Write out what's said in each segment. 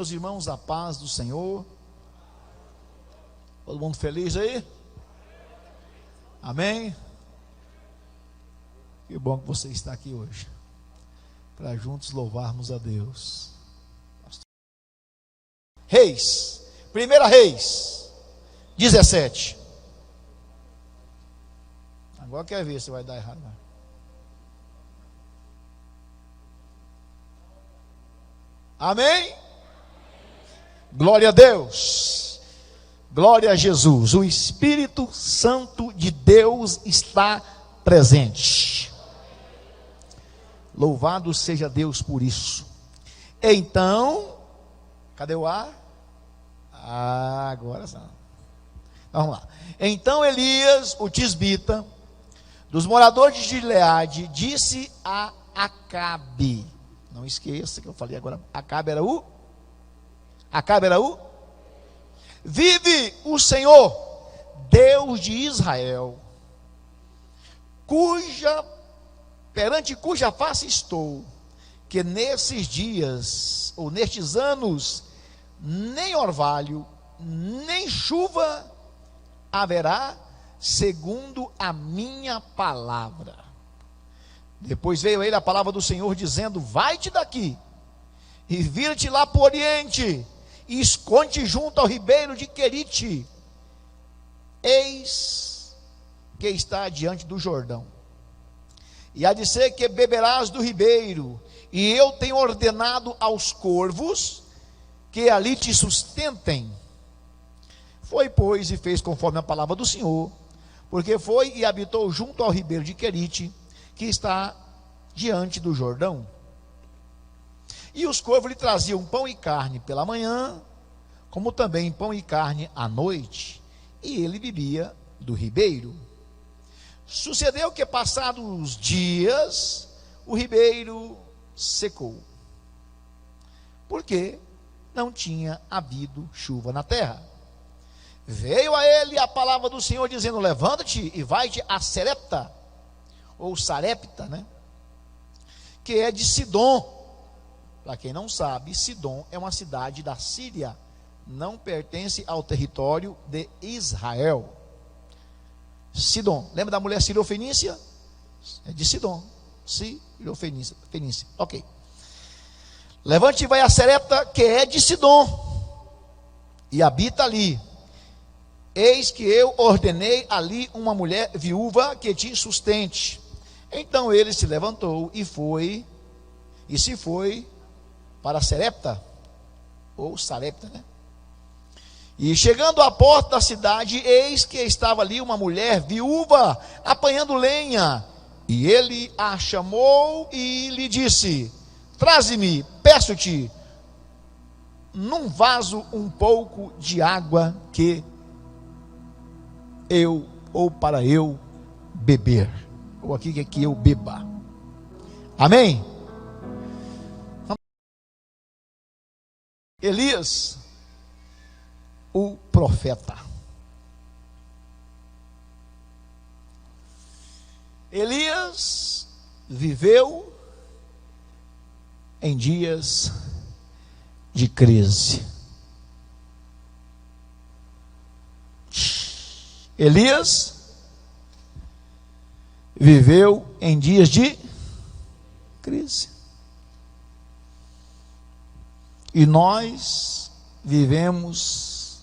meus irmãos, a paz do Senhor. Todo mundo feliz aí? Amém? Que bom que você está aqui hoje, para juntos louvarmos a Deus. Reis, 1 Reis 17. Agora quer ver se vai dar errado. Amém? Glória a Deus. Glória a Jesus. O Espírito Santo de Deus está presente. Louvado seja Deus por isso. Então, cadê o ar? Agora sim. Vamos lá. Então Elias, o tisbita, dos moradores de Gileade, disse a Acabe. Não esqueça que eu falei agora. Acabe era o? Vive o Senhor, Deus de Israel, perante cuja face estou, que nesses dias, ou nestes anos, nem orvalho, nem chuva haverá, segundo a minha palavra. Depois veio a ele a palavra do Senhor, dizendo: vai-te daqui, e vira-te lá para o oriente, e esconde junto ao ribeiro de Querite, eis que está diante do Jordão. E há de ser que beberás do ribeiro, e eu tenho ordenado aos corvos que ali te sustentem. Foi, pois, e fez conforme a palavra do Senhor, porque foi e habitou junto ao ribeiro de Querite, que está diante do Jordão. E os corvos lhe traziam pão e carne pela manhã, como também pão e carne à noite, e ele bebia do ribeiro. Sucedeu que, passados os dias, o ribeiro secou, porque não tinha havido chuva na terra. Veio a ele a palavra do Senhor, dizendo: levanta-te e vai-te a Sarepta, ou Sarepta, que é de Sidom. Para quem não sabe, Sidom é uma cidade da Síria, não pertence ao território de Israel. Sidom, lembra da mulher Sirofenícia? É de Sidom, Sirofenícia, ok. Levante e vai a Sarepta, que é de Sidom, e habita ali. Eis que eu ordenei ali uma mulher viúva que te sustente. Então ele se levantou e se foi para Sarepta, ou Sarepta, E chegando à porta da cidade, eis que estava ali uma mulher viúva, apanhando lenha. E ele a chamou e lhe disse: traze-me, peço-te, num vaso um pouco de água para eu beber. Ou aqui que eu beba. Amém? Elias, o profeta. Elias viveu em dias de crise. Elias viveu em dias de crise. E nós vivemos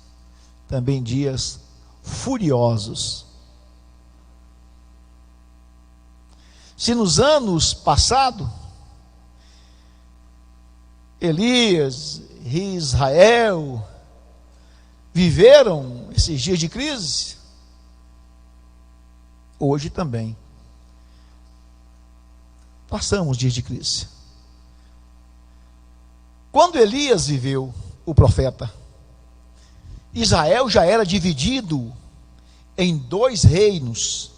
também dias furiosos. Se nos anos passados, Elias e Israel viveram esses dias de crise, hoje também passamos dias de crise. Quando Elias viveu, o profeta, Israel já era dividido em 2 reinos,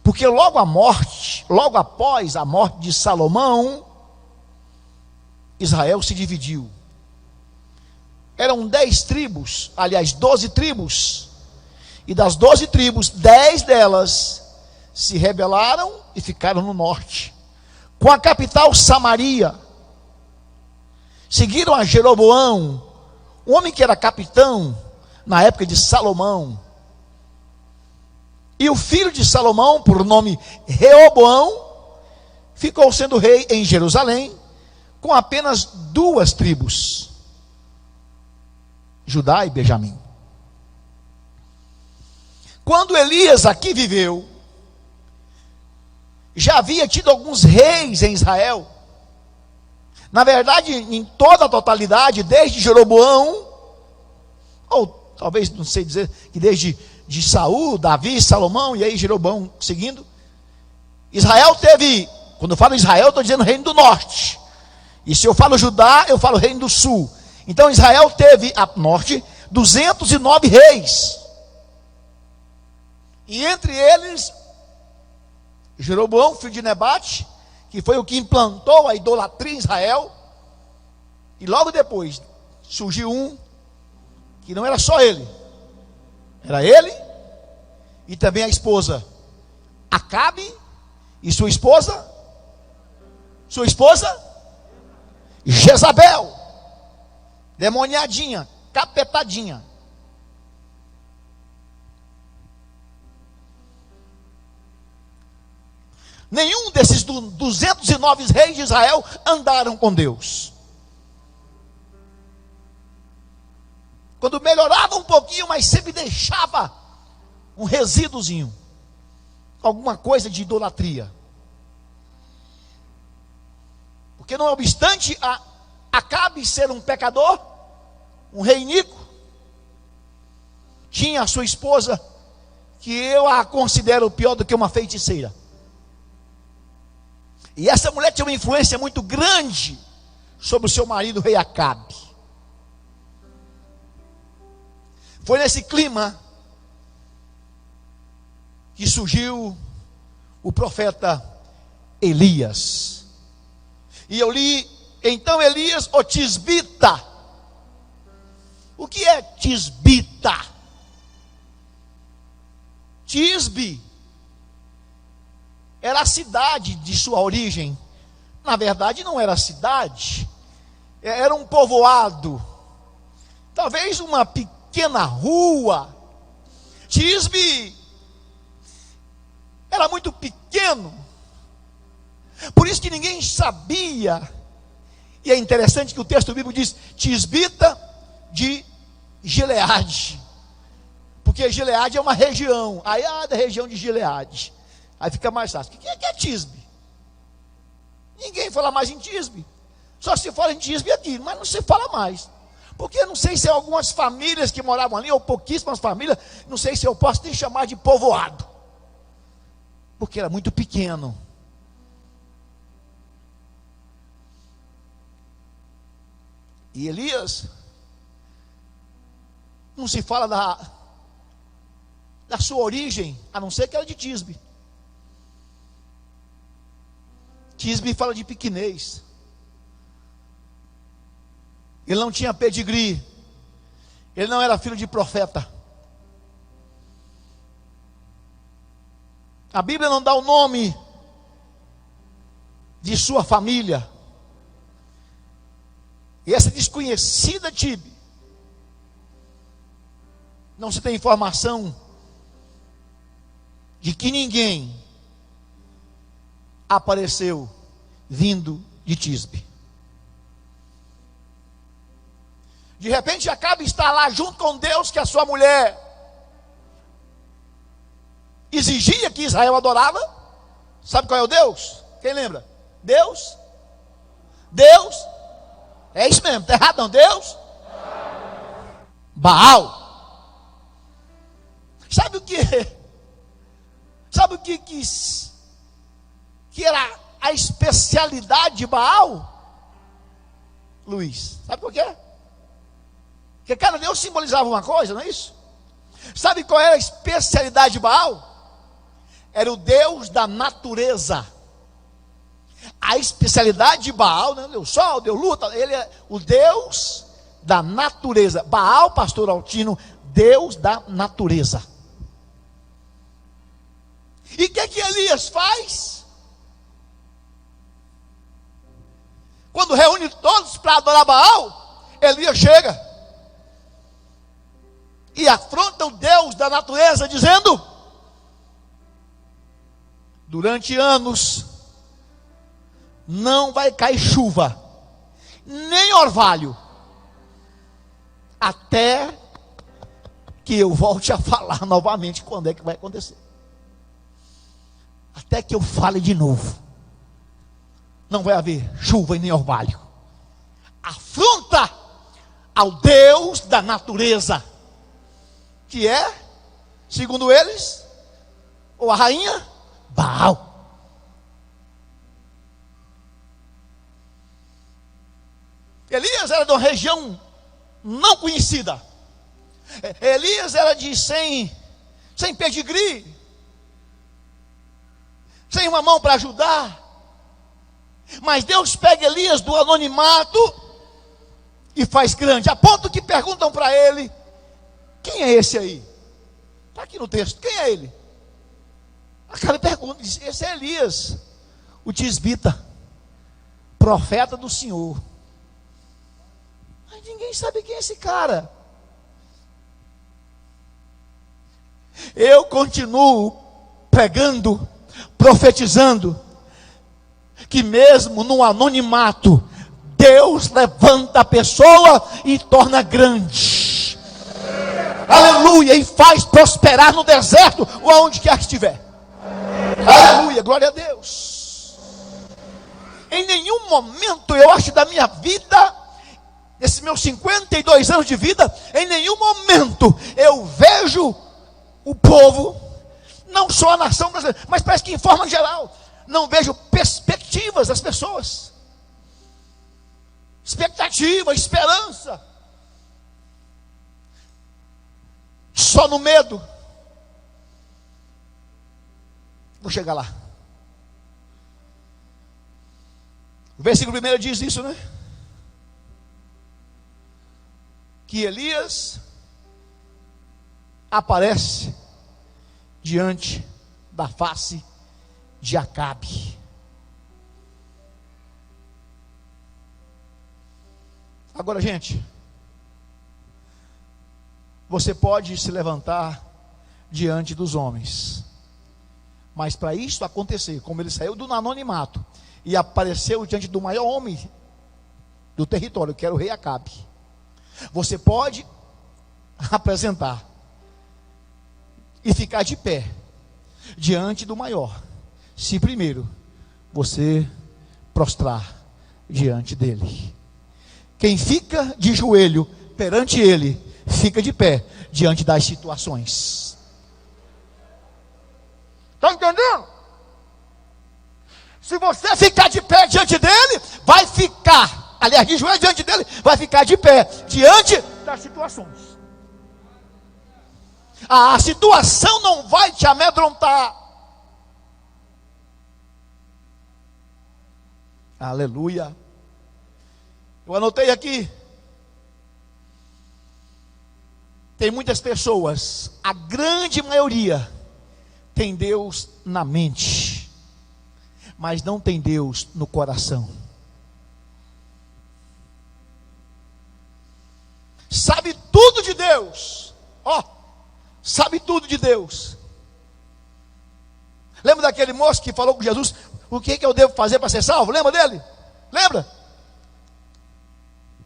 porque logo após a morte de Salomão, Israel se dividiu. Eram 10 tribos, aliás 12 tribos, e das 12 tribos, 10 delas se rebelaram e ficaram no norte, com a capital Samaria. Seguiram a Jeroboão, um homem que era capitão na época de Salomão. E o filho de Salomão, por nome Reoboão, ficou sendo rei em Jerusalém, com apenas 2 tribos, Judá e Benjamim. Quando Elias aqui viveu, já havia tido alguns reis em Israel. Na verdade, em toda a totalidade, desde Jeroboão, ou talvez, não sei dizer, que desde de Saul, Davi, Salomão, e aí Jeroboão seguindo, Israel teve, quando eu falo Israel, eu estou dizendo reino do norte. E se eu falo Judá, eu falo reino do sul. Então Israel teve, a norte, 209 reis. E entre eles, Jeroboão, filho de Nebate, que foi o que implantou a idolatria em Israel. E logo depois surgiu um que não era só ele, era ele e também a esposa Acabe e sua esposa Jezabel, demoniadinha, capetadinha. Nenhum desses 209 reis de Israel andaram com Deus. Quando melhorava um pouquinho, mas sempre deixava um resíduozinho, alguma coisa de idolatria. Porque não obstante Acabe ser um pecador, um rei iníquo, tinha a sua esposa, que eu a considero pior do que uma feiticeira. E essa mulher tinha uma influência muito grande sobre o seu marido, o rei Acabe. Foi nesse clima que surgiu o profeta Elias. E eu li, então Elias, o tisbita. O que é tisbita? Tisbe era a cidade de sua origem. Na verdade não era cidade, era um povoado, talvez uma pequena rua. Tisbe era muito pequeno, por isso que ninguém sabia. E é interessante que o texto bíblico diz tisbita de Gileade, porque Gileade é uma região, aí da região de Gileade, aí fica mais fácil. O que é Tisbe? Ninguém fala mais em Tisbe, só se fala em Tisbe aqui, mas não se fala mais, porque eu não sei se é algumas famílias que moravam ali, ou pouquíssimas famílias, não sei se eu posso nem chamar de povoado, porque era muito pequeno. E Elias, não se fala da sua origem, a não ser que era de Tisbe. Tisbe fala de pequenez. Ele não tinha pedigree. Ele não era filho de profeta. A Bíblia não dá o nome de sua família. E essa desconhecida Tisbe, não se tem informação de que ninguém apareceu vindo de Tisbe. De repente Acabe está lá junto com Deus, que a sua mulher exigia que Israel adorava. Sabe qual é o Deus? Quem lembra? Deus? É isso mesmo, está errado não, Deus? Baal. Sabe o que? Sabe o que era a especialidade de Baal? Luiz, sabe por quê? Porque cada Deus simbolizava uma coisa, não é isso? Sabe qual era a especialidade de Baal? Era o Deus da natureza. A especialidade de Baal, né? Deu sol, deu luta, ele é o Deus da natureza. Baal, pastor Altino, Deus da natureza. E o que Elias faz? Quando reúne todos para adorar Baal, Elias chega e afronta o Deus da natureza, dizendo: durante anos não vai cair chuva, nem orvalho, até que eu volte a falar novamente quando é que vai acontecer. Até que eu fale de novo, não vai haver chuva e nem orvalho. Afronta ao Deus da natureza, que é, segundo eles, ou a rainha Baal. Elias era de uma região não conhecida. Elias era de sem pedigree, sem uma mão para ajudar. Mas Deus pega Elias do anonimato e faz grande, a ponto que perguntam para ele: quem é esse aí? Está aqui no texto, quem é ele? Aquela pergunta, diz: esse é Elias, o tisbita, profeta do Senhor. Mas ninguém sabe quem é esse cara. Eu continuo pregando, profetizando, que mesmo no anonimato, Deus levanta a pessoa e torna grande. Aleluia, e faz prosperar no deserto ou aonde quer que estiver. Aleluia, glória a Deus. Em nenhum momento, eu acho, da minha vida, nesses meus 52 anos de vida, em nenhum momento eu vejo o povo, não só a nação brasileira, mas parece que em forma geral, não vejo perspectivas das pessoas. Expectativa, esperança. Só no medo. Vou chegar lá. O versículo 1 diz isso, né? Que Elias aparece diante da face de Acabe. Agora, gente, você pode se levantar diante dos homens, mas para isso acontecer, como ele saiu do anonimato e apareceu diante do maior homem do território, que era o rei Acabe, você pode apresentar e ficar de pé diante do maior, se primeiro você prostrar diante dele. Quem fica de joelho perante ele, fica de pé diante das situações. Está entendendo? Se você ficar de pé diante dele, vai ficar, aliás, de joelho diante dele, vai ficar de pé diante das situações. A situação não vai te amedrontar. Aleluia. Eu anotei aqui. Tem muitas pessoas, a grande maioria, tem Deus na mente, mas não tem Deus no coração. Sabe tudo de Deus. Sabe tudo de Deus. Lembra daquele moço que falou com Jesus: o que eu devo fazer para ser salvo? Lembra dele? Lembra?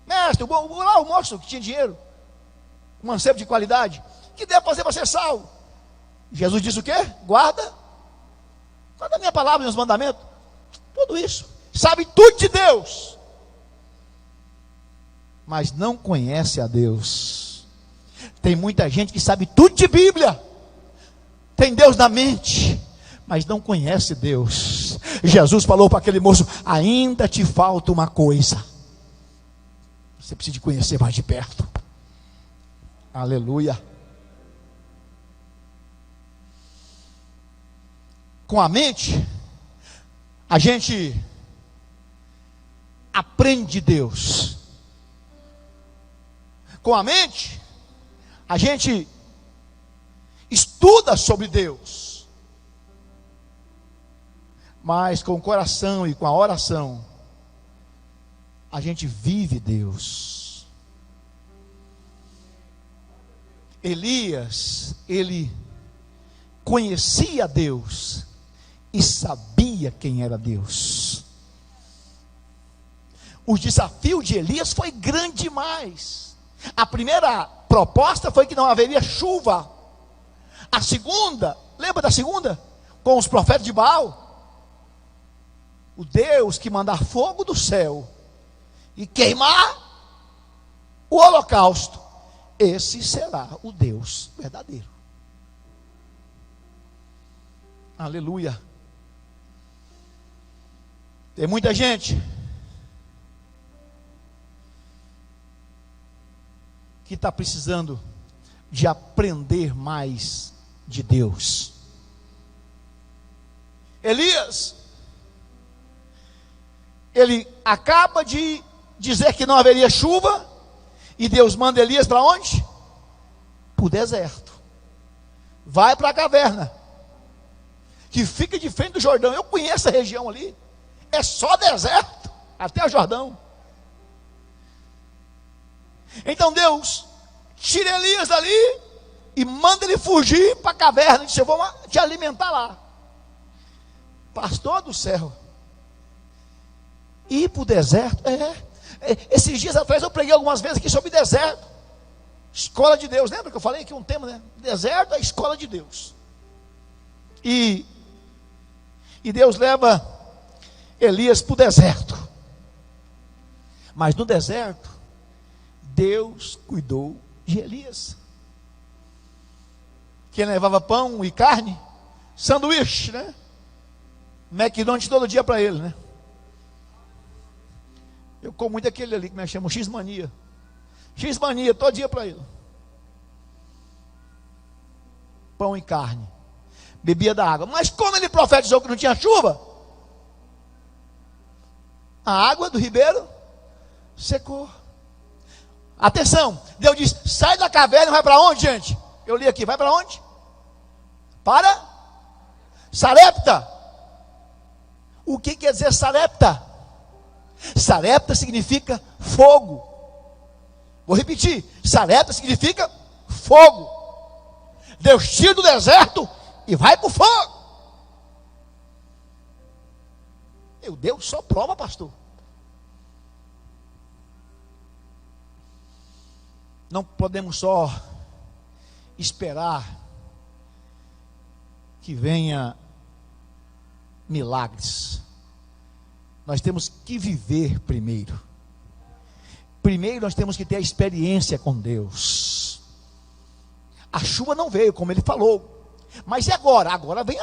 Mestre, lá o moço que tinha dinheiro, um mancebo de qualidade, o que deve fazer para ser salvo? Jesus disse o quê? Guarda a minha palavra e os mandamentos. Tudo isso. Sabe tudo de Deus, mas não conhece a Deus. Tem muita gente que sabe tudo de Bíblia, tem Deus na mente, mas não conhece Deus. Jesus falou para aquele moço: ainda te falta uma coisa. Você precisa de conhecer mais de perto. Aleluia. Com a mente, a gente aprende Deus. Com a mente, a gente estuda sobre Deus. Mas com o coração e com a oração, a gente vive Deus. Elias, ele conhecia Deus e sabia quem era Deus. O desafio de Elias foi grande demais. A primeira proposta foi que não haveria chuva. A segunda, lembra da segunda? Com os profetas de Baal. O Deus que mandar fogo do céu e queimar o holocausto, esse será o Deus verdadeiro. Aleluia. Tem muita gente que está precisando de aprender mais de Deus. Elias, ele acaba de dizer que não haveria chuva, e Deus manda Elias para onde? Para o deserto. Vai para a caverna, que fica de frente do Jordão. Eu conheço a região ali, é só deserto, até o Jordão. Então Deus tira Elias dali e manda ele fugir para a caverna. Diz: eu vou te alimentar lá. Pastor do céu, ir para o deserto? Esses dias atrás eu preguei algumas vezes aqui sobre deserto, escola de Deus. Lembra que eu falei aqui um tema, né? Deserto é a escola de Deus. E Deus leva Elias para o deserto. Mas no deserto, Deus cuidou de Elias. Quem levava pão e carne? Sanduíche, né? McDonald's todo dia para ele, né? Eu como muito aquele ali que nós chamamos X-Mania. X-Mania, todo dia para ele. Pão e carne. Bebia da água. Mas como ele profetizou que não tinha chuva, a água do ribeiro secou. Atenção, Deus diz: sai da caverna e vai para onde, gente? Eu li aqui, vai para onde? Para Sarepta. O que quer dizer Sarepta? Sarepta significa fogo. Vou repetir: Sarepta significa fogo. Deus tira do deserto e vai para o fogo. Meu Deus, só prova, pastor. Não podemos só esperar que venha milagres. Nós temos que viver primeiro. Primeiro nós temos que ter a experiência com Deus. A chuva não veio, como ele falou. Mas e agora? Agora vem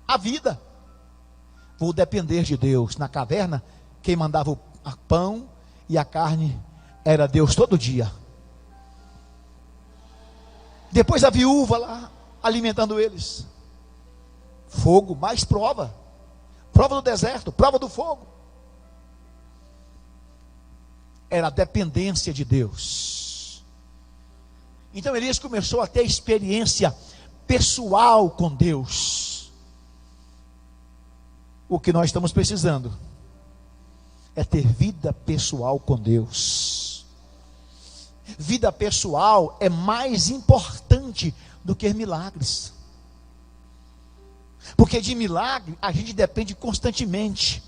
a vida. Vou depender de Deus. Na caverna, quem mandava o pão e a carne era Deus todo dia. Depois a viúva lá alimentando eles. Fogo, mais prova. Prova do deserto, prova do fogo. Era a dependência de Deus. Então Elias começou a ter experiência pessoal com Deus. O que nós estamos precisando é ter vida pessoal com Deus. Vida pessoal é mais importante do que milagres. Porque de milagre a gente depende constantemente.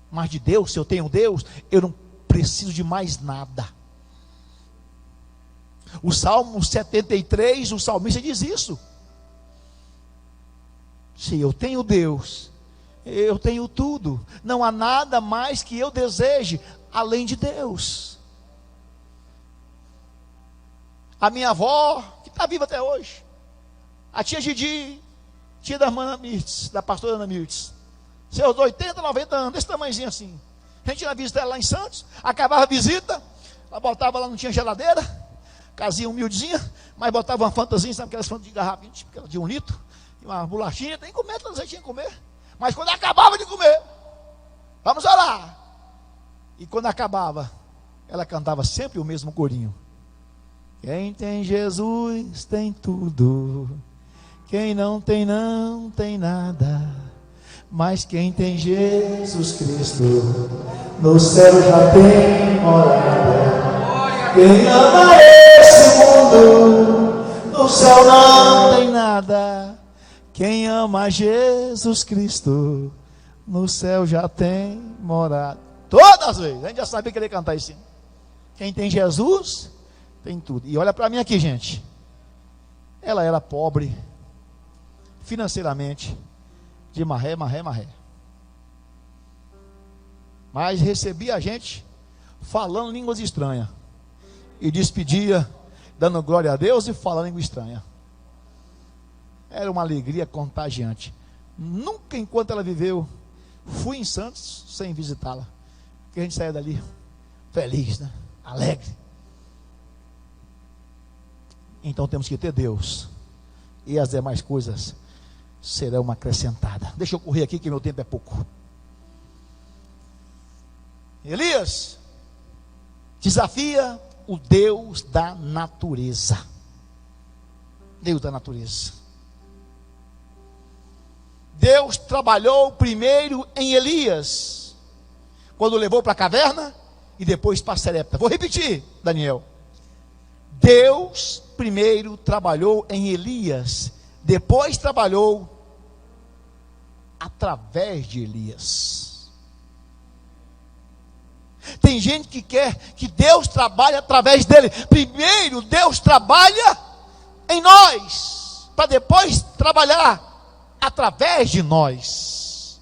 Mas de Deus, se eu tenho Deus, eu não preciso de mais nada. O Salmo 73, o salmista diz isso. Se eu tenho Deus, eu tenho tudo. Não há nada mais que eu deseje além de Deus. A minha avó, que está viva até hoje, a tia Gidi, tia da irmã Ana Mirtes, da pastora Ana Mirtes, seus 80, 90 anos, desse tamanhozinho assim. A gente ia visitar ela lá em Santos, acabava a visita, ela botava lá, não tinha geladeira, casinha humildezinha, mas botava uma fantasinha, sabe aquelas fantas de garrafinha, tipo de 1 litro, e uma bolachinha, tem que comer, toda vez tinha que comer. Mas quando acabava de comer, vamos orar. E quando acabava, ela cantava sempre o mesmo corinho. Quem tem Jesus tem tudo. Quem não tem nada. Mas quem tem Jesus Cristo, no céu já tem morada. Quem ama esse mundo, no céu não tem nada. Quem ama Jesus Cristo, no céu já tem morada. Todas as vezes, a gente já sabia que ele ia cantar isso. Quem tem Jesus, tem tudo. E olha para mim aqui, gente. Ela era pobre, financeiramente, de marré. Mas recebia a gente falando línguas estranhas. E despedia, dando glória a Deus e falando língua estranha. Era uma alegria contagiante. Nunca, enquanto ela viveu, fui em Santos sem visitá-la. Porque a gente saía dali feliz, né? Alegre. Então temos que ter Deus. E as demais coisas serão acrescentadas. Deixa eu correr aqui que meu tempo é pouco. Elias desafia o Deus da natureza. Deus da natureza. Deus trabalhou primeiro em Elias, quando o levou para a caverna e depois para Sarepta. Vou repetir, Daniel. Deus primeiro trabalhou em Elias, depois trabalhou através de Elias. Tem gente que quer que Deus trabalhe através dele. Primeiro Deus trabalha em nós, para depois trabalhar através de nós.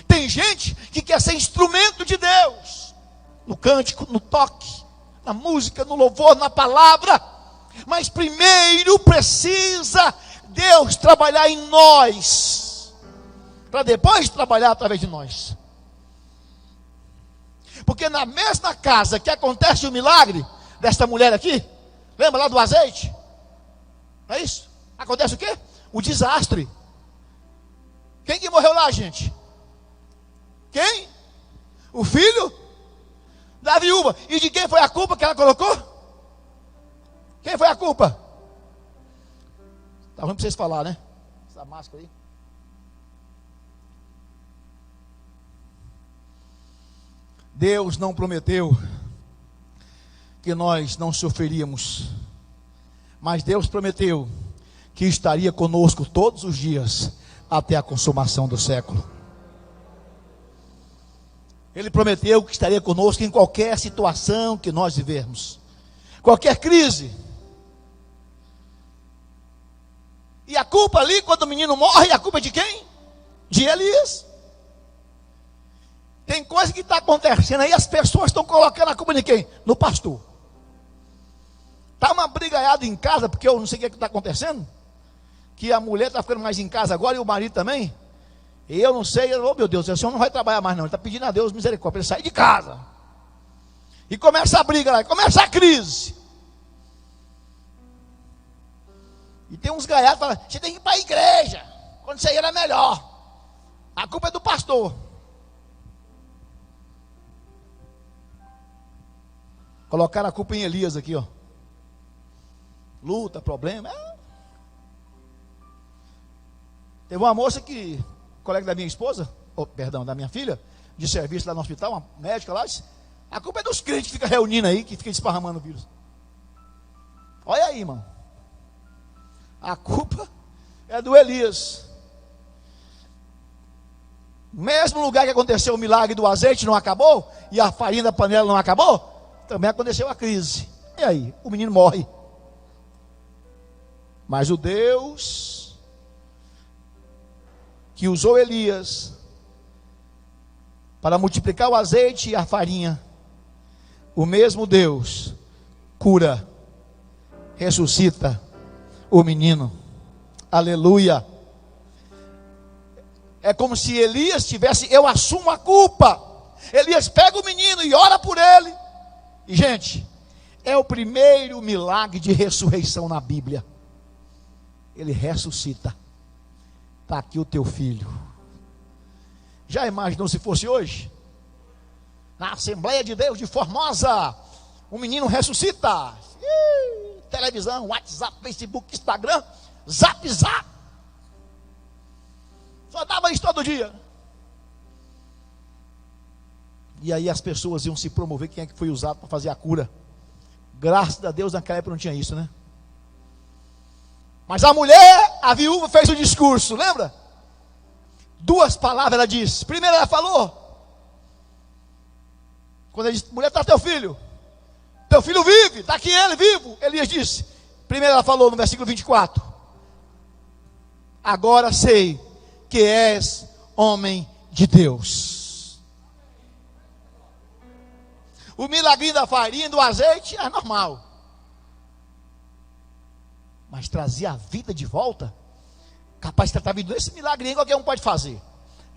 Tem gente que quer ser instrumento de Deus, no cântico, no toque, na música, no louvor, na palavra. Mas primeiro precisa Deus trabalhar em nós, para depois trabalhar através de nós. Porque na mesma casa que acontece o milagre desta mulher aqui, lembra lá do azeite? Não é isso? Acontece o quê? O desastre. Quem que morreu lá, gente? Quem? O filho da viúva. E de quem foi a culpa que ela colocou? Quem foi a culpa? Tá ruim para vocês falar, né? Essa máscara aí. Deus não prometeu que nós não sofreríamos, mas Deus prometeu que estaria conosco todos os dias até a consumação do século. Ele prometeu que estaria conosco em qualquer situação que nós vivermos, qualquer crise. E a culpa ali, quando o menino morre, a culpa é de quem? De Elias. Tem coisa que está acontecendo aí, as pessoas estão colocando a culpa de quem? No pastor. Está uma brigaiada em casa, porque eu não sei o que está acontecendo, que a mulher está ficando mais em casa agora e o marido também. E eu não sei, oh meu Deus, o senhor não vai trabalhar mais não, ele está pedindo a Deus misericórdia, para ele sair de casa. E começa a briga lá, começa a crise. E tem uns gaiados que falam, você tem que ir para a igreja, quando você ir era melhor. A culpa é do pastor. Colocaram a culpa em Elias aqui, ó. Luta, problema. Teve uma moça que, colega da minha esposa, da minha filha, de serviço lá no hospital, uma médica lá, disse, a culpa é dos crentes que ficam reunindo aí, que ficam esparramando o vírus. Olha aí, irmão. A culpa é do Elias. Mesmo lugar que aconteceu o milagre do azeite não acabou, e a farinha da panela não acabou, também aconteceu a crise. E aí? O menino morre. Mas o Deus que usou Elias para multiplicar o azeite e a farinha, o mesmo Deus cura, ressuscita o menino. Aleluia. É como se Elias tivesse, eu assumo a culpa. Elias pega o menino e ora por ele. E gente, é o primeiro milagre de ressurreição na Bíblia. Ele ressuscita. Está aqui o teu filho. Já imaginou se fosse hoje? Na Assembleia de Deus de Formosa, um menino ressuscita. Televisão, WhatsApp, Facebook, Instagram, Zap. Só dava isso todo dia. E aí as pessoas iam se promover quem é que foi usado para fazer a cura. Graças a Deus naquela época não tinha isso, né? Mas a mulher, a viúva, fez o discurso, lembra? 2 palavras ela disse. Primeiro ela falou, quando ele disse, mulher, está teu filho vive, está aqui ele vivo. Elias disse, primeiro ela falou no versículo 24, agora sei que és homem de Deus. O milagrinho da farinha e do azeite é normal, mas trazer a vida de volta, capaz de tratar a vida desse milagrinho, qualquer um pode fazer.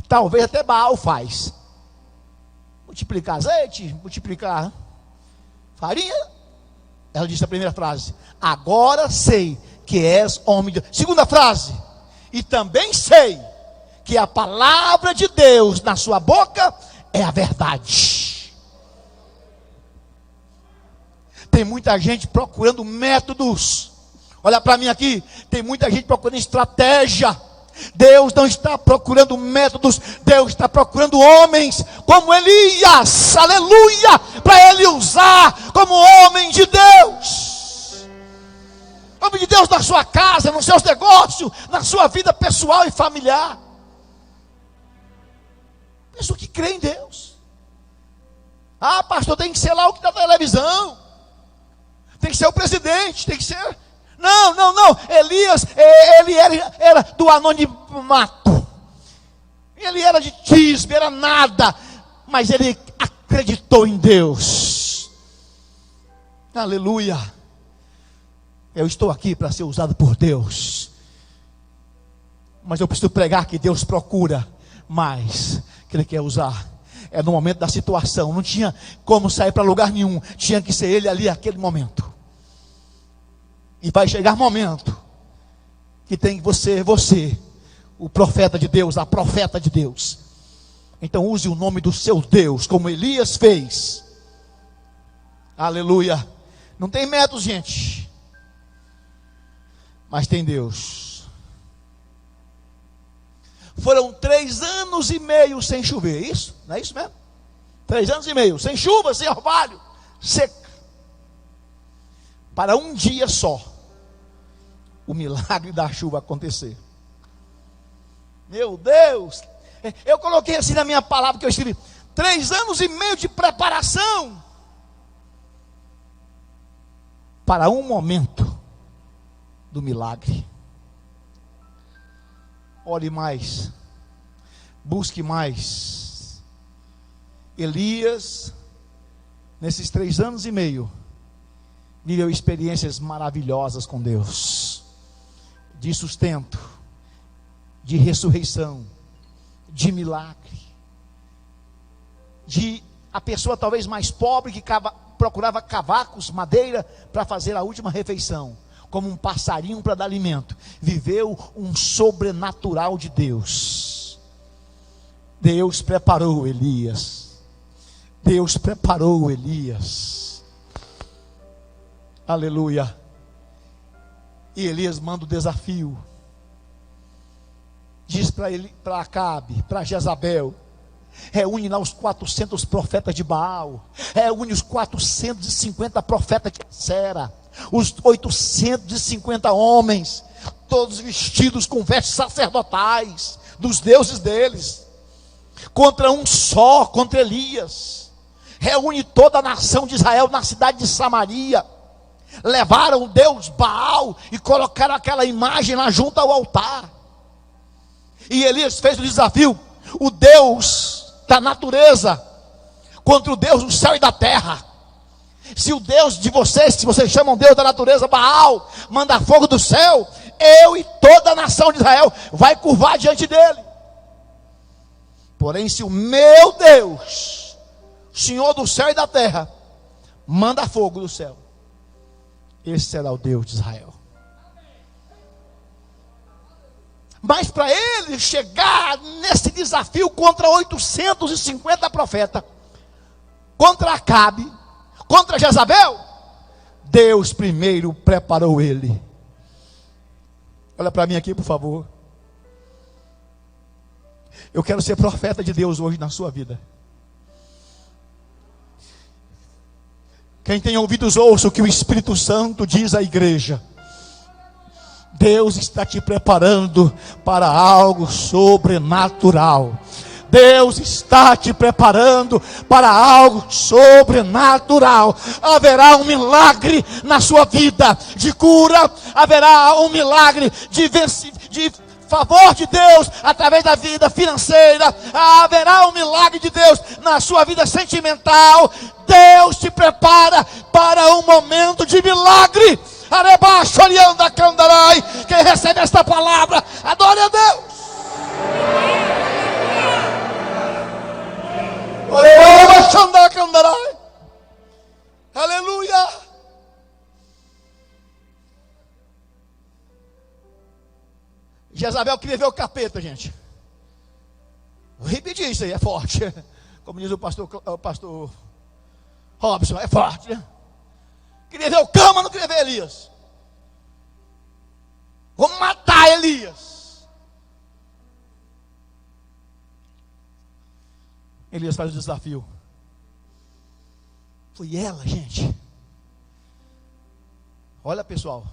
Talvez até Baal faz. Multiplicar azeite, multiplicar farinha. Ela disse a primeira frase, agora sei que és homem de Deus. Segunda frase, e também sei que a palavra de Deus na sua boca é a verdade. Tem muita gente procurando métodos. Olha para mim aqui, tem muita gente procurando estratégia. Deus não está procurando métodos, Deus está procurando homens como Elias, aleluia, para ele usar como homem de Deus. Homem de Deus na sua casa, nos seus negócios, na sua vida pessoal e familiar. Pessoa que crê em Deus. Ah, pastor, tem que ser lá o que está na televisão, tem que ser o presidente, tem que ser... Não. Elias, ele era do anonimato. Ele era de Tisbe, era nada. Mas ele acreditou em Deus. Aleluia. Eu estou aqui para ser usado por Deus. Mas eu preciso pregar que Deus procura mais que Ele quer usar. É no momento da situação. Não tinha como sair para lugar nenhum. Tinha que ser Ele ali naquele momento. E vai chegar momento que tem que você, o profeta de Deus, a profeta de Deus. Então use o nome do seu Deus, como Elias fez. Aleluia. Não tem método, gente, mas tem Deus. Foram 3 anos e meio sem chover, isso? Não é isso mesmo? 3 anos e meio, sem chuva, sem orvalho, seca. Para um dia só, o milagre da chuva acontecer. Meu Deus, eu coloquei assim na minha palavra que eu escrevi, 3 anos e meio de preparação, para um momento do milagre. Ore mais, busque mais. Elias, nesses 3 anos e meio, viveu experiências maravilhosas com Deus, de sustento, de ressurreição, de milagre, de a pessoa talvez mais pobre que procurava cavacos, madeira para fazer a última refeição, como um passarinho para dar alimento, viveu um sobrenatural de Deus. Deus preparou Elias. Deus preparou Elias. Aleluia. E Elias manda o desafio. Diz para Acabe, para Jezabel: reúne lá os 400 profetas de Baal, reúne os 450 profetas de Sera, os 850 homens, todos vestidos com vestes sacerdotais, dos deuses deles, contra um só, contra Elias. Reúne toda a nação de Israel na cidade de Samaria. Levaram o deus Baal e colocaram aquela imagem lá junto ao altar. E Elias fez o desafio: o Deus da natureza contra o Deus do céu e da terra. Se o Deus de vocês, se vocês chamam Deus da natureza, Baal, manda fogo do céu, eu e toda a nação de Israel vai curvar diante dele. Porém, se o meu Deus, Senhor do céu e da terra, manda fogo do céu, esse será o Deus de Israel. Mas para ele chegar nesse desafio contra 850 profetas, contra Acabe, contra Jezabel, Deus primeiro preparou ele. Olha para mim aqui, por favor. Eu quero ser profeta de Deus hoje na sua vida. Quem tem ouvidos ouça o que o Espírito Santo diz à igreja. Deus está te preparando para algo sobrenatural. Deus está te preparando para algo sobrenatural. Haverá um milagre na sua vida de cura. Haverá um milagre de favor de Deus através da vida financeira. Haverá um milagre de Deus na sua vida sentimental. Deus te prepara para um momento de milagre. Arebaixo, olhando a candarai. Quem recebe esta palavra, adore a Deus. Aleluia. Jezabel queria ver o capeta, gente. Vou repetir isso aí, é forte. Como diz o pastor Robson, é forte, né? Queria ver o cama, não queria ver Elias. Vamos matar Elias. Elias faz o desafio. Foi ela, gente. Olha, pessoal,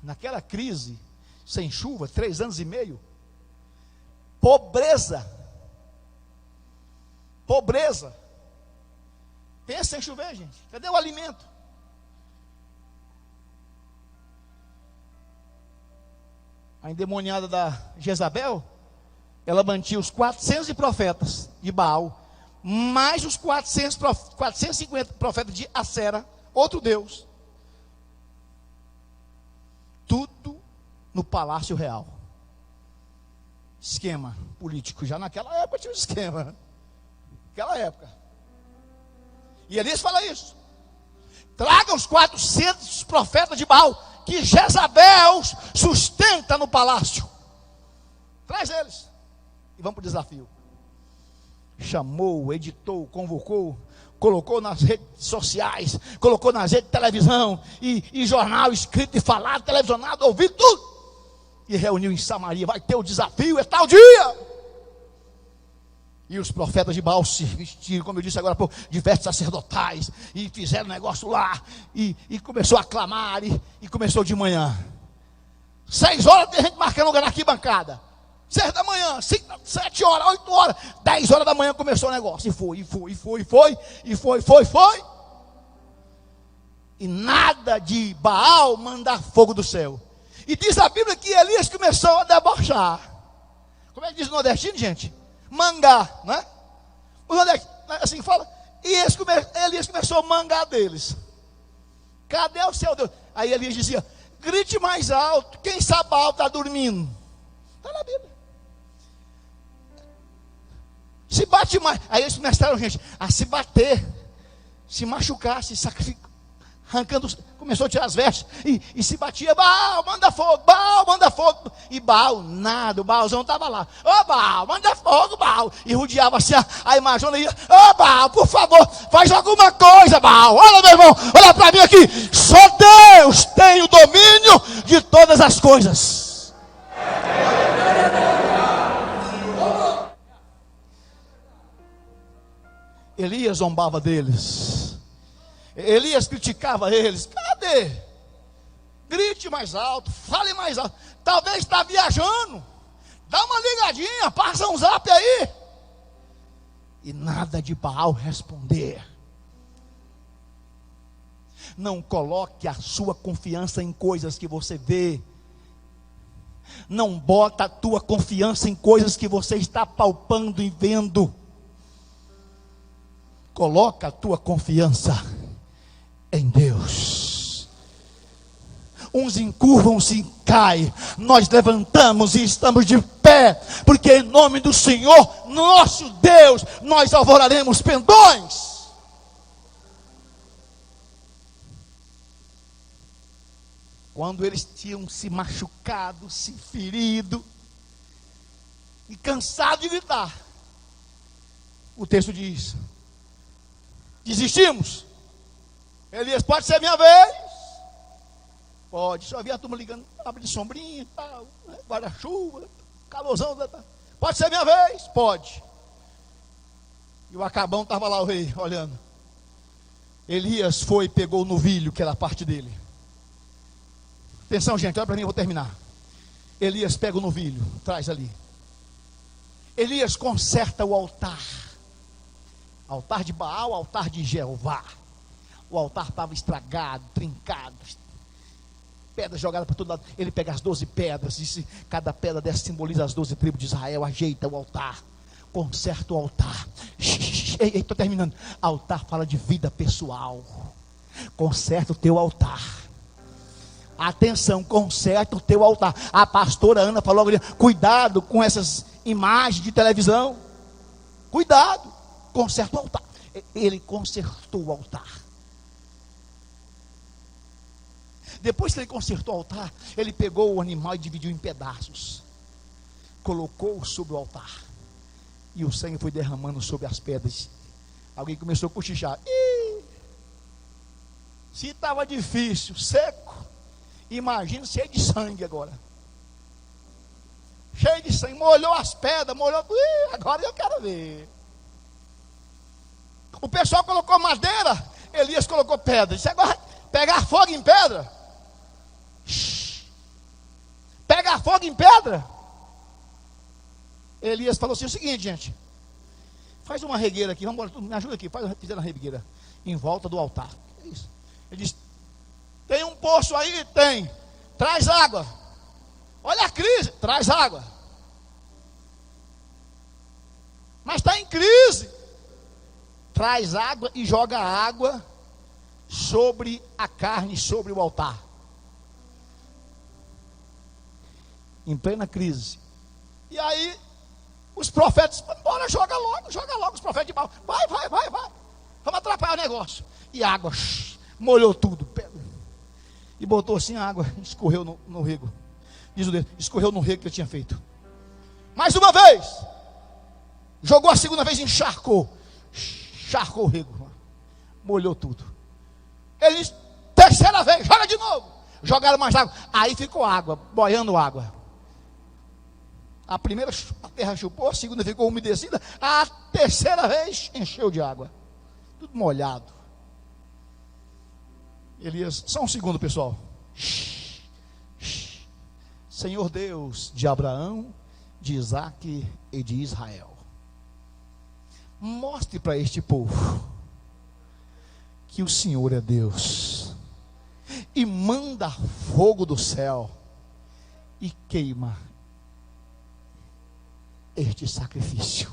naquela crise, sem chuva, 3 anos e meio, pobreza. Pensa em chover, gente. Cadê o alimento? A endemoniada da Jezabel, ela mantinha os 400 profetas de Baal, mais os 450 profetas de Acera, outro deus. Tudo no palácio real. Esquema político. Já naquela época tinha um esquema. Naquela época. E Elias fala isso. Traga os 400 profetas de Baal, que Jezabel sustenta no palácio. Traz eles. E vamos para o desafio. Chamou, editou, convocou, colocou nas redes sociais, colocou nas redes de televisão, e jornal escrito e falado, televisionado, ouvido tudo. E reuniu em Samaria. Vai ter o desafio, é tal dia. E os profetas de Baal se vestiram, como eu disse agora, por diversos sacerdotais, e fizeram negócio lá, e começou a clamar, e começou de manhã. 6 horas tem gente marcando lugar na arquibancada. 6 da manhã, 7 horas, 8 horas, 10 horas da manhã começou o negócio. E foi. E nada de Baal mandar fogo do céu. E diz a Bíblia que Elias começou a debochar. Como é que diz o nordestino, gente? Mangar, né? O nordestino, assim fala. E Elias começou a mangar deles. Cadê o seu Deus? Aí Elias dizia: grite mais alto, quem sabe Baal está dormindo. Está na Bíblia. Se bate mais. Aí eles começaram, gente, a se bater, se machucar, se sacrificar, arrancando, começou a tirar as vestes, e se batia. Baal, manda fogo, Baal, manda fogo. E Baal, nada, o Baalzão estava lá. Ô Baal, manda fogo, Baal. E rodeava assim, a imagem ia. Ô Baal, por favor, faz alguma coisa, Baal. Olha, meu irmão, olha para mim aqui. Só Deus tem o domínio de todas as coisas. Elias zombava deles. Elias criticava eles. Cadê? Grite mais alto, fale mais alto. Talvez está viajando. Dá uma ligadinha, passa um zap aí. E nada de Baal responder. Não coloque a sua confiança em coisas que você vê. Não bota a tua confiança em coisas que você está palpando e vendo. Coloca a tua confiança em Deus. Uns encurvam-se e caem. Nós levantamos e estamos de pé, porque em nome do Senhor, nosso Deus, nós alvoraremos pendões. Quando eles tinham se machucado, se ferido e cansado de gritar, o texto diz: desistimos. Elias, pode ser minha vez? Pode. Só havia a turma ligando, abre de sombrinha e tal, né? Guarda-chuva, calorzão. Pode ser minha vez? Pode. E o Acabão estava lá, o rei, olhando. Elias foi e pegou o novilho, que era a parte dele. Atenção, gente, olha para mim, eu vou terminar. Elias pega o novilho, traz ali. Elias conserta o altar. Altar de Baal, altar de Jeová. O altar estava estragado, trincado, pedras jogadas para todo lado. Ele pega as 12 pedras, disse, cada pedra dessa simboliza as 12 tribos de Israel. Ajeita o altar, conserta o altar. Estou terminando. Altar fala de vida pessoal. Conserta o teu altar. Atenção, conserta o teu altar. A pastora Ana falou: cuidado com essas imagens de televisão. Cuidado, conserta o altar. Ele consertou o altar. Depois que ele consertou o altar, ele pegou o animal e dividiu em pedaços, colocou sobre o altar, e o sangue foi derramando sobre as pedras. Alguém começou a cochichar. Se estava difícil, seco, imagina cheio de sangue agora. Cheio de sangue, molhou as pedras, molhou tudo. Agora eu quero ver. O pessoal colocou madeira, Elias colocou pedra. Disse: agora pegar fogo em pedra. Pegar fogo em pedra. Elias falou assim: o seguinte, gente, faz uma regueira aqui, vamos embora, me ajuda aqui, fizeram uma regueira em volta do altar. É isso. Ele disse: tem um poço aí? Tem. Traz água. Olha a crise, traz água. Mas está em crise. Traz água e joga água sobre a carne, sobre o altar. Em plena crise. E aí os profetas: bora, joga logo os profetas de Baal. Vai. Vamos atrapalhar o negócio. E a água molhou tudo. E botou assim, a água escorreu no rego. Diz o dedo, escorreu no rego que ele tinha feito. Mais uma vez. Jogou a segunda vez e encharcou o rego. Molhou tudo. Ele disse: terceira vez, joga de novo. Jogaram mais água. Aí ficou água, boiando água. A primeira a terra chupou, a segunda ficou umedecida, a terceira vez encheu de água. Tudo molhado. Elias, só um segundo, pessoal. Senhor Deus de Abraão, de Isaque e de Israel, mostre para este povo que o Senhor é Deus, e manda fogo do céu e queima este sacrifício.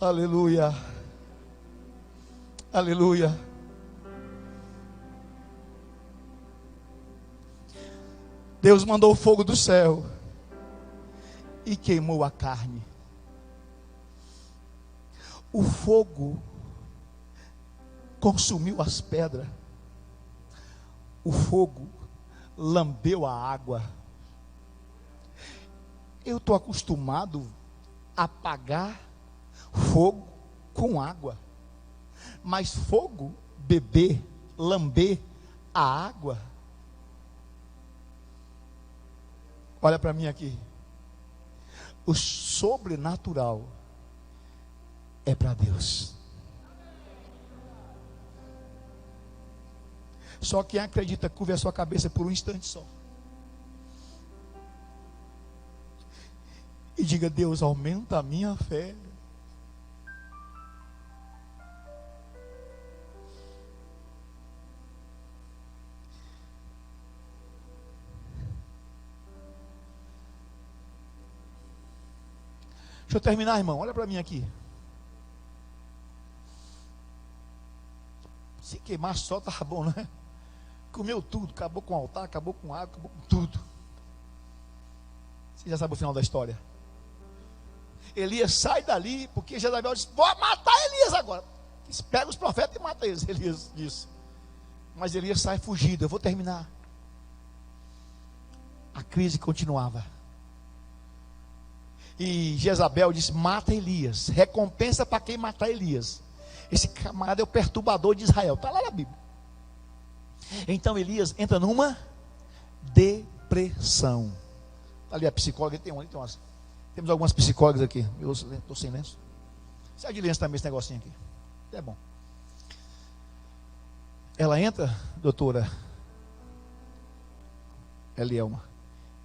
Aleluia, aleluia. Deus mandou o fogo do céu e queimou a carne. O fogo consumiu as pedras. O fogo lambeu a água. Eu estou acostumado a apagar fogo com água, mas fogo, beber, lamber a água. Olha para mim aqui. O sobrenatural é para Deus. Só quem acredita, curva a sua cabeça por um instante só e diga: Deus, aumenta a minha fé. Deixa eu terminar, irmão. Olha para mim aqui. Se queimar só, tá bom, né? Comeu tudo, acabou com o altar, acabou com água, acabou com tudo. Você já sabe o final da história. Elias sai dali, porque Jezabel disse: vou matar Elias agora. Pega os profetas e mata eles. Elias disse. Mas Elias sai fugido. Eu vou terminar. A crise continuava. E Jezabel disse: mata Elias. Recompensa para quem matar Elias. Esse camarada é o perturbador de Israel. Está lá na Bíblia. Então Elias entra numa depressão. Ali a psicóloga, tem umas. Temos algumas psicólogas aqui. Eu estou sem lenço. Sai de lenço também esse negocinho aqui. É bom. Ela entra, doutora Elielma,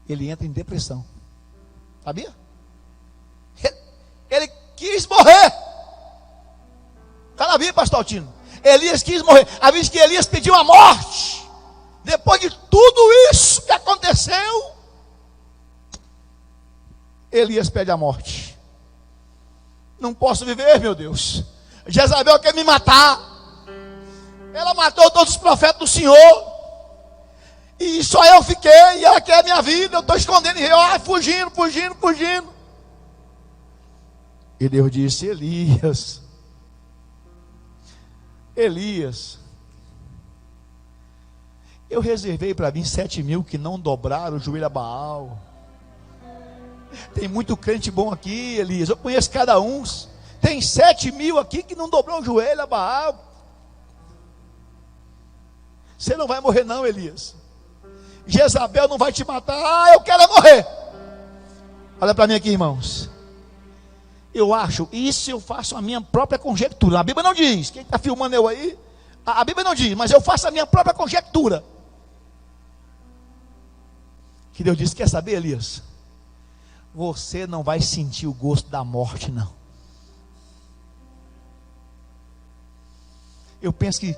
ele entra em depressão. Sabia? Ele quis morrer. Está na Bíblia, pastor Altino. Elias quis morrer. A Bíblia diz que Elias pediu a morte. Depois de tudo isso que aconteceu, Elias pede a morte. Não posso viver, meu Deus. Jezabel quer me matar. Ela matou todos os profetas do Senhor. E só eu fiquei. E ela quer a minha vida. Eu estou escondendo em rio, fugindo. E Deus disse: Elias, eu reservei para mim 7.000 que não dobraram o joelho a Baal. Tem muito crente bom aqui, Elias. Eu conheço cada um. Tem 7.000 aqui que não dobrou o joelho a Baal. Você não vai morrer não, Elias. Jezabel não vai te matar. Ah, eu quero morrer. Olha para mim aqui, irmãos. Eu acho, isso eu faço a minha própria conjectura. A Bíblia não diz. Quem está filmando eu aí? A Bíblia não diz, mas eu faço a minha própria conjectura. Que Deus disse: quer saber, Elias? Você não vai sentir o gosto da morte, não. Eu penso que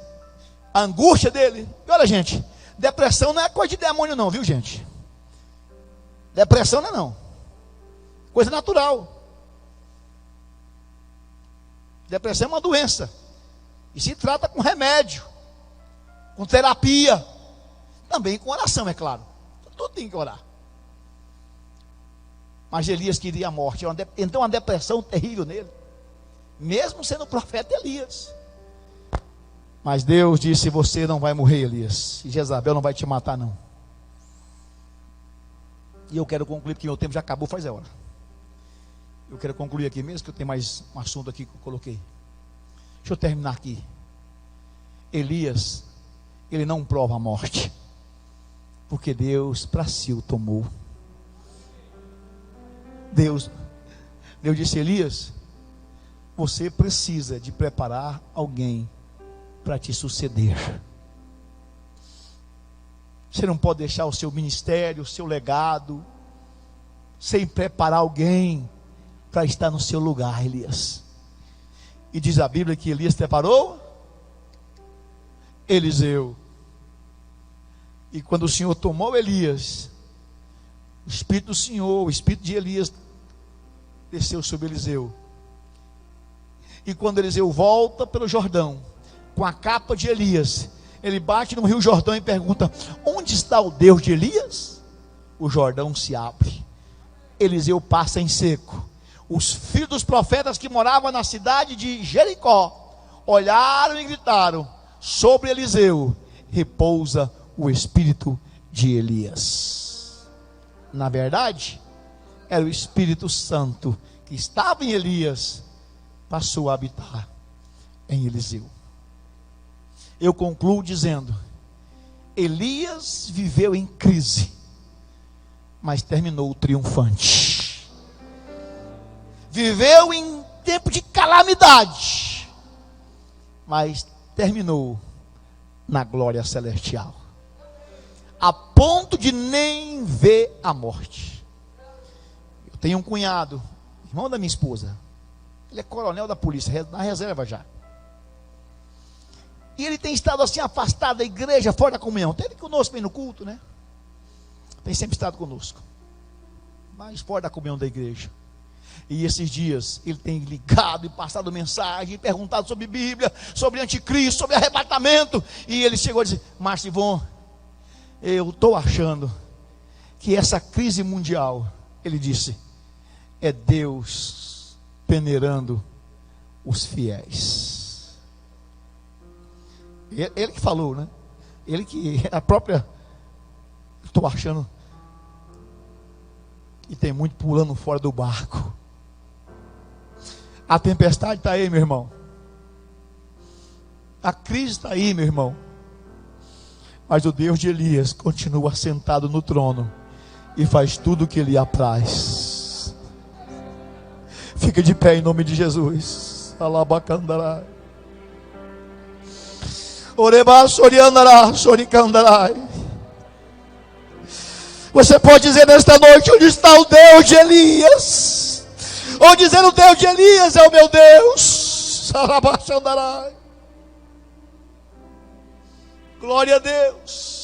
a angústia dele, e olha, gente, depressão não é coisa de demônio não, viu, gente? Depressão não é não. Coisa natural. Depressão é uma doença. E se trata com remédio, com terapia, também com oração, é claro. Tudo tem que orar. Mas Elias queria a morte. Então uma depressão terrível nele, mesmo sendo o profeta Elias. Mas Deus disse: você não vai morrer, Elias. E Jezabel não vai te matar, não. E eu quero concluir, porque meu tempo já acabou faz hora. Eu quero concluir aqui mesmo, que eu tenho mais um assunto aqui que eu coloquei. Deixa eu terminar aqui. Elias, ele não prova a morte, porque Deus para si o tomou. Deus disse: Elias, você precisa de preparar alguém para te suceder. Você não pode deixar o seu ministério, o seu legado, sem preparar alguém para estar no seu lugar, Elias. E diz a Bíblia que Elias preparou Eliseu. E quando o Senhor tomou Elias, o Espírito do Senhor, o Espírito de Elias desceu sobre Eliseu. E quando Eliseu volta pelo Jordão, com a capa de Elias, ele bate no rio Jordão e pergunta: onde está o Deus de Elias? O Jordão se abre. Eliseu passa em seco. Os filhos dos profetas que moravam na cidade de Jericó olharam e gritaram: sobre Eliseu repousa o Espírito de Elias. Na verdade, era o Espírito Santo que estava em Elias, passou a habitar em Eliseu. Eu concluo dizendo: Elias viveu em crise, mas terminou triunfante. Viveu em tempo de calamidade, mas terminou na glória celestial, a ponto de nem ver a morte. Eu tenho um cunhado, irmão da minha esposa, ele é coronel da polícia, na reserva já. E ele tem estado assim afastado da igreja, fora da comunhão. Teve conosco bem no culto, né? Tem sempre estado conosco, mas fora da comunhão da igreja. E esses dias ele tem ligado e passado mensagem, perguntado sobre Bíblia, sobre anticristo, sobre arrebatamento. E ele chegou a dizer: Márcio Ivon, eu estou achando que essa crise mundial, ele disse, é Deus peneirando os fiéis. Ele que falou, né? Ele que a própria, estou achando que tem muito pulando fora do barco. A tempestade está aí, meu irmão. A crise está aí, meu irmão. Mas o Deus de Elias continua sentado no trono e faz tudo o que lhe apraz. Fica de pé em nome de Jesus. Alabacandarai. Oreba soriandará, soricandarai. Você pode dizer nesta noite: onde está o Deus de Elias? Ou dizer: o Deus de Elias é o meu Deus. Sarabachandarai. Glória a Deus.